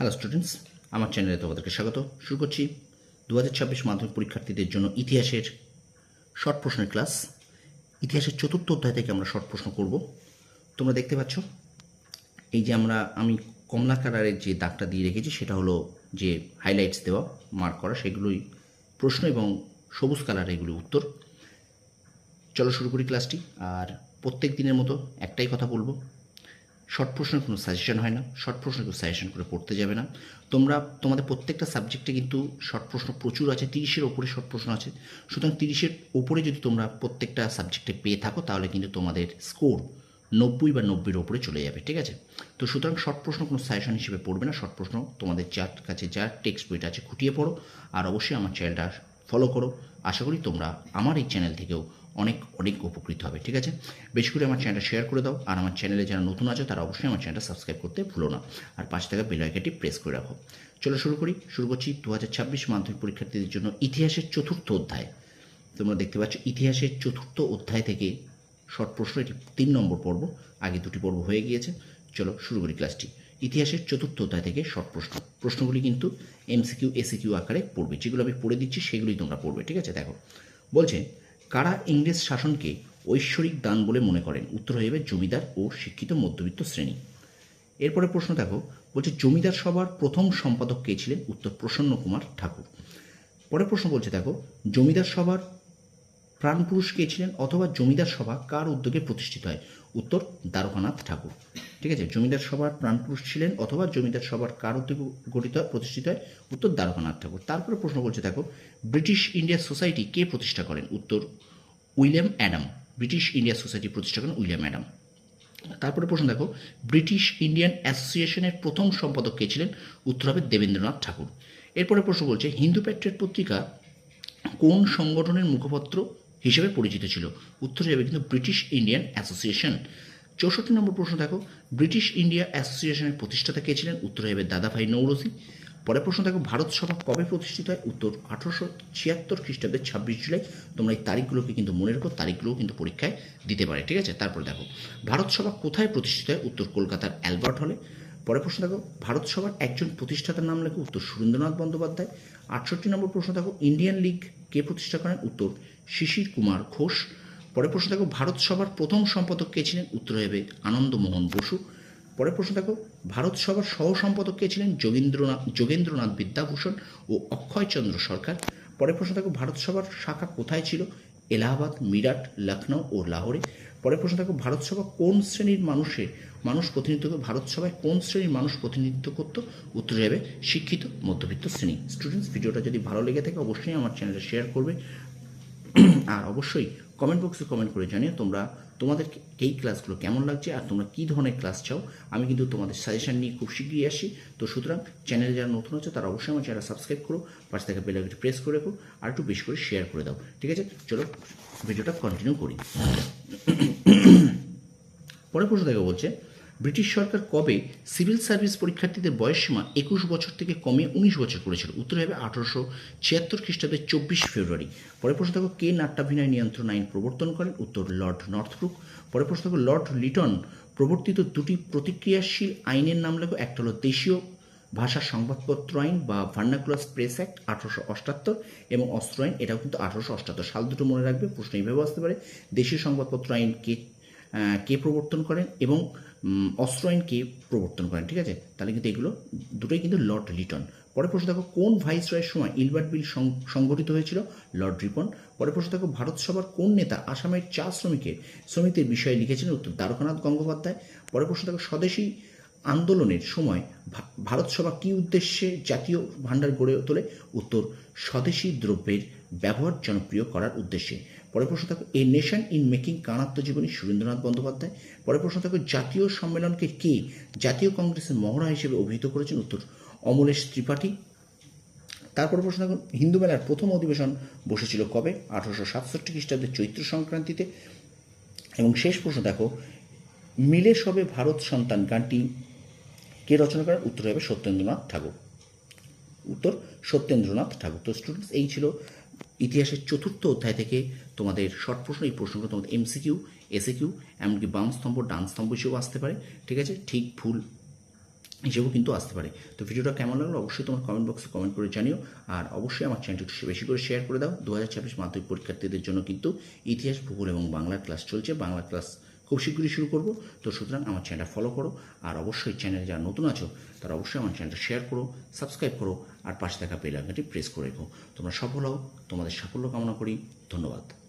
Hello students, আমার চ্যানেলে তোমাদেরকে স্বাগত। শুরু করছি 2026 মাধ্যমিক পরীক্ষার্থীদের জন্য ইতিহাসের শর্ট প্রশ্নের ক্লাস। ইতিহাসের চতুর্থ অধ্যায় থেকে আমরা শর্ট প্রশ্ন করব। তোমরা দেখতে পাচ্ছ এই যে আমি কমলা কালারের যে দাগটা দিয়ে রেখেছি সেটা হলো যে হাইলাইটস দেওয়া মার্ক করা, সেগুলোই প্রশ্ন, এবং সবুজ কালার এগুলি উত্তর। চলো শুরু করি ক্লাসটি। আর প্রত্যেক দিনের মতো একটাই কথা বলবো, শর্ট প্রশ্নের কোনো সাজেশন হয় না, শর্ট প্রশ্ন কেউ সাজেশন করে পড়তে যাবে না। তোমাদের প্রত্যেকটা সাবজেক্টে কিন্তু শর্ট প্রশ্ন প্রচুর আছে, 30-এর ওপরে শর্ট প্রশ্ন আছে। সুতরাং 30-এর ওপরে যদি তোমরা প্রত্যেকটা সাবজেক্টে পেয়ে থাকো তাহলে কিন্তু তোমাদের স্কোর 90 বা 90-এর ওপরে চলে যাবে, ঠিক আছে? তো সুতরাং শর্ট প্রশ্ন কোনো সাজেশন হিসেবে পড়বে না। শর্ট প্রশ্ন তোমাদের যার কাছে যার টেক্সট বইটা আছে খুঁটিয়ে পড়ো, আর অবশ্যই আমার চ্যানেলটা ফলো করো। আশা করি তোমরা আমার এই চ্যানেল থেকেও অনেক অনেক উপকৃত হবে, ঠিক আছে? বেশি করে আমার চ্যানেলটা শেয়ার করে দাও, আর আমার চ্যানেলে যারা নতুন আছে তারা অবশ্যই আমার চ্যানেলটা সাবস্ক্রাইব করতে ভুলো না, আর পাশে থাকা বেল আইকনটি প্রেস করে রাখো। চলো শুরু করছি 2026 মাধ্যমিক পরীক্ষার্থীদের জন্য ইতিহাসের চতুর্থ অধ্যায়। তোমরা দেখতে পাচ্ছ ইতিহাসের চতুর্থ অধ্যায় থেকে শর্ট প্রশ্ন, এটি 3 নম্বর পর্ব, আগে 2টি পর্ব হয়ে গিয়েছে। চলো শুরু করি ক্লাসটি। ইতিহাসের চতুর্থ অধ্যায় থেকে শর্ট প্রশ্ন। প্রশ্নগুলি কিন্তু এমসিকিউ এসিকিউ আকারে পড়বে, যেগুলো আমি পড়ে দিচ্ছি সেগুলোই তোমরা পড়বে, ঠিক আছে? দেখো, বলছে কারা ইংরেজ শাসনকে ঐশ্বরিক দান বলে মনে করেন? উত্তর হয়ে যাবে জমিদার ও শিক্ষিত মধ্যবিত্ত শ্রেণী। এরপরে প্রশ্ন দেখো, বলছে জমিদার সভার প্রথম সম্পাদক কে ছিলেন? উত্তর প্রসন্ন কুমার ঠাকুর। পরের প্রশ্ন বলছে দেখো, জমিদার সভার প্রাণপুরুষ কে ছিলেন, অথবা জমিদার সভা কার উদ্যোগে প্রতিষ্ঠিত হয়? উত্তর দ্বারকানাথ ঠাকুর, ঠিক আছে? জমিদার সভার প্রাণপুরুষ ছিলেন অথবা জমিদার সভার কার উদ্যোগে প্রতিষ্ঠিত হয়? উত্তর দ্বারকানাথ ঠাকুর। তারপরে প্রশ্ন বলছে দেখো, ব্রিটিশ ইন্ডিয়া সোসাইটি কে প্রতিষ্ঠা করেন? উত্তর William Adam. British India society প্রতিষ্ঠা করেন উইলিয়াম অ্যাডাম। তারপরে প্রশ্ন দেখো, ব্রিটিশ ইন্ডিয়ান অ্যাসোসিয়েশনের প্রথম সম্পাদক কে ছিলেন? উত্তর হবে দেবেন্দ্রনাথ ঠাকুর। এরপরে প্রশ্ন বলছে হিন্দু প্যাট্রিয়ট পত্রিকা কোন সংগঠনের মুখপত্র হিসেবে পরিচিত ছিল? উত্তর যাবে কিন্তু ব্রিটিশ ইন্ডিয়ান অ্যাসোসিয়েশন। 64 নম্বর প্রশ্ন দেখো, ব্রিটিশ ইন্ডিয়া অ্যাসোসিয়েশনের প্রতিষ্ঠাতা কে ছিলেন? উত্তর হবে দাদাভাই নৌরোজি। পরের প্রশ্ন দেখো, ভারত সভা কবে প্রতিষ্ঠিত হয়? উত্তর 1876 খ্রিস্টাব্দের 26 জুলাই। তোমরা এই তারিখগুলোকে কিন্তু মনে রেখো, তারিখগুলোও কিন্তু পরীক্ষায় দিতে পারে, ঠিক আছে? তারপর দেখো, ভারত সভা কোথায় প্রতিষ্ঠিত হয়? উত্তর কলকাতার অ্যালবার্ট হলে। পরের প্রশ্ন দেখো, ভারত সভার একজন প্রতিষ্ঠাতার নাম লেখো। উত্তর সুরেন্দ্রনাথ বন্দ্যোপাধ্যায়। 68 নম্বর প্রশ্ন দেখো, ইন্ডিয়ান লীগ কে প্রতিষ্ঠা করেন? উত্তর শিশির কুমার ঘোষ। পরের প্রশ্ন দেখো, ভারত সভার প্রথম সম্পাদক কে ছিলেন? উত্তর হবে আনন্দমোহন বসু। পরের প্রশ্ন দেখো, ভারত সভার সহ সম্পাদক কে ছিলেন? যোগেন্দ্রনাথ বিদ্যাভূষণ ও অক্ষয়চন্দ্র সরকার। পরের প্রশ্ন দেখো, ভারত সভার শাখা কোথায় ছিল? এলাহাবাদ, মিরাট, লখনৌ ও লাহোরে। পরের প্রশ্ন দেখো, ভারত সভা কোন শ্রেণীর মানুষ প্রতিনিধিত্ব করত? ভারত সভায় কোন শ্রেণীর মানুষ প্রতিনিধিত্ব করত? উত্তর যাবে শিক্ষিত মধ্যবিত্ত শ্রেণী। স্টুডেন্টস, ভিডিওটা যদি ভালো লেগে থাকে অবশ্যই আমার চ্যানেলে শেয়ার করবে, আর অবশ্যই কমেন্ট বক্সে কমেন্ট করে জানিও তোমাদের এই ক্লাসগুলো কেমন লাগছে, আর তোমরা কী ধরনের ক্লাস চাও। আমি কিন্তু তোমাদের সাজেশন নিয়ে খুব শীঘ্রই আসি। তো সুতরাং চ্যানেলে যারা নতুন আছে তারা অবশ্যই আমার চ্যানেল সাবস্ক্রাইব করো, পাশে থেকে বেল আইকনটি প্রেস করে রাখো, আর একটু বেশি করে শেয়ার করে দাও, ঠিক আছে? চলো ভিডিওটা কন্টিনিউ করি। পরের প্রশ্ন দেখো, বলছে ব্রিটিশ সরকার কবে সিভিল সার্ভিস পরীক্ষার্থীদের বয়সসীমা 21 বছর থেকে কমিয়ে 19 বছর করেছিল? উত্তর হবে 1876 খ্রিস্টাব্দের 24 ফেব্রুয়ারি। পরের প্রশ্ন দেখো, কে নাট্যাভিনয় নিয়ন্ত্রণ আইন প্রবর্তন করেন? উত্তর লর্ড নর্থব্রুক। পরের প্রশ্ন দেখো, লর্ড লিটন প্রবর্তিত দুটি প্রতিক্রিয়াশীল আইনের নাম লেখো। একটা হলো দেশীয় ভাষা সংবাদপত্র আইন বা ভার্নাকুলার প্রেস অ্যাক্ট 1878, এবং অস্ত্র আইন, এটাও কিন্তু 1878। সাল দুটো মনে রাখবে, প্রশ্ন এইভাবে আসতে পারে, দেশীয় সংবাদপত্র আইন কে প্রবর্তন করেন এবং অস্ত্র আইন কে প্রবর্তন করেন, ঠিক আছে? তাহলে কিন্তু এগুলো দুটোই কিন্তু লর্ড লিটন। পরের প্রশ্ন দেখো, কোন ভাইসরয়ের সময় ইলবার্ট বিল সংগঠিত হয়েছিল? লর্ড রিপন। পরের প্রশ্ন দেখো, ভারত সভার কোন নেতা আসামের চা শ্রমিকদের বিষয়ে লিখেছিলেন? উত্তর দ্বারকানাথ গঙ্গোপাধ্যায়। পরের প্রশ্ন দেখো, স্বদেশী আন্দোলনের সময় ভারত সভা কী উদ্দেশ্যে জাতীয় ভাণ্ডার গড়ে তোলে? উত্তর স্বদেশী দ্রব্যের ব্যবহার জনপ্রিয় করার উদ্দেশ্যে। পরের প্রশ্ন দেখো, এ নেশন ইন মেকিং কার আত্মজীবনী? সুরেন্দ্রনাথ বন্দ্যোপাধ্যায়। পরের প্রশ্ন দেখো, জাতীয় সম্মেলনকে কে জাতীয় কংগ্রেসের মহড়া হিসেবে অভিহিত করেছেন? উত্তর অমলেশ ত্রিপাঠী। তারপর প্রশ্ন দেখো, হিন্দু মেলার প্রথম অধিবেশন বসেছিল কবে? 1867 খ্রিস্টাব্দের চৈত্র সংক্রান্তিতে। এবং শেষ প্রশ্ন দেখো, মিলে সবে ভারত সন্তান গানটি কে রচনা করেন? উত্তর হবে সত্যেন্দ্রনাথ ঠাকুর। উত্তর সত্যেন্দ্রনাথ ঠাকুর। তো স্টুডেন্টস, এই ছিল ইতিহাসের চতুর্থ অধ্যায় থেকে তোমাদের শর্ট প্রশ্ন। এই প্রশ্নগুলো তোমাদের এমসিকিউ এসিকিউ এমনকি বাম স্তম্ভ ডান স্তম্ভ হিসেবেও আসতে পারে, ঠিক আছে? ঠিক ভুল হিসেবেও কিন্তু আসতে পারে। তো ভিডিওটা কেমন লাগলো অবশ্যই তোমার কমেন্ট বক্সে কমেন্ট করে জানিও। আর অবশ্যই আমার চ্যানেলটি একটু বেশি করে শেয়ার করে দাও। 2026 মাধ্যমিক পরীক্ষার্থীদের জন্য কিন্তু ইতিহাস, ভূগোল এবং বাংলার ক্লাস চলছে। বাংলা ক্লাস খুব শীঘ্রই শুরু করব। তো সুতরাং আমার চ্যানেলটা ফলো করো। আর অবশ্যই চ্যানেলে যারা নতুন আছো তারা অবশ্যই আমার চ্যানেলটা শেয়ার করো, সাবস্ক্রাইব করো আর পাশে থাকা বেল আইকনটি প্রেস করে রেখো। তোমরা সফল হও, তোমাদের সাফল্য কামনা করি। ধন্যবাদ।